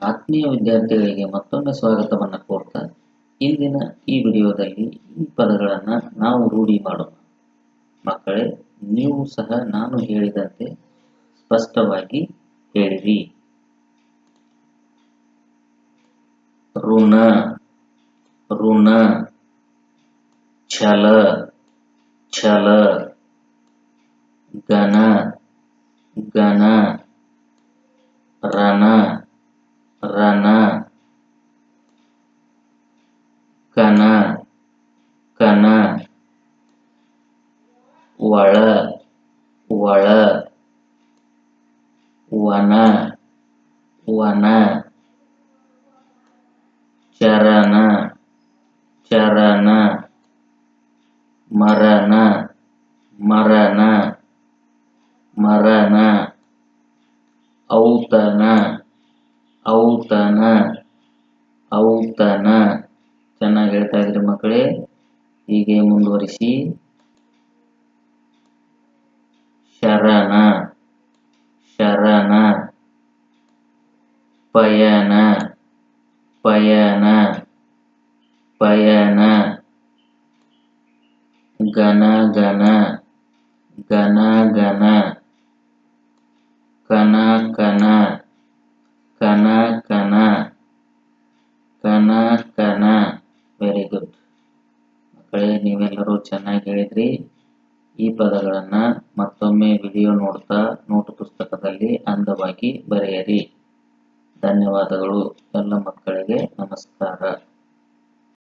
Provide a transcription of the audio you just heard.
ಆತ್ಮೀಯ ವಿದ್ಯಾರ್ಥಿಗಳಿಗೆ ಮತ್ತೊಮ್ಮೆ ಸ್ವಾಗತವನ್ನು ಕೋರ್ತಾ ಇಂದಿನ ಈ ವಿಡಿಯೋದಲ್ಲಿ ಈ ಪದಗಳನ್ನು ನಾವು ರೂಢಿ ಮಾಡೋಣ. ಮಕ್ಕಳೇ, ನೀವು ಸಹ ನಾನು ಹೇಳಿದಂತೆ ಸ್ಪಷ್ಟವಾಗಿ ಹೇಳಿರಿ. ಋಣ, ಋಣ. ಛಲ, ಛಲ. ಘನ, ಘನ. ರಣ, ರಣ. ಕನ, ಕನ. ಒಳ, ಒಳ. ವನ, ವನ. ಚರಣ, ಚರಣ. ಮರಣ, ಮರಣ. ಮರಣ. ಔತಣ, ಔತಣ. ಔತಣ. ಚೆನ್ನಾಗಿ ಹೇಳ್ತಾ ಇದ್ರಿ ಮಕ್ಕಳೇ. ಹೀಗೆ ಮುಂದುವರಿಸಿ. ಶರಣ, ಶರಣ. ಪಯಣ, ಪಯಣ. ಪಯಣ. ಘನ, ಘನ. ಘನ, ಘನ. ಕನ, ಕನ. ಕನ, ಕನ. ಕನ, ಕನ. ವೆರಿ ಗುಡ್ ಮಕ್ಕಳೇ, ನೀವೆಲ್ಲರೂ ಚೆನ್ನಾಗಿ ಹೇಳಿದ್ರಿ. ಈ ಪದಗಳನ್ನು ಮತ್ತೊಮ್ಮೆ ವಿಡಿಯೋ ನೋಡ್ತಾ ನೋಟು ಪುಸ್ತಕದಲ್ಲಿ ಅಂದವಾಗಿ ಬರೆಯಿರಿ. ಧನ್ಯವಾದಗಳು ಎಲ್ಲ ಮಕ್ಕಳಿಗೆ. ನಮಸ್ಕಾರ.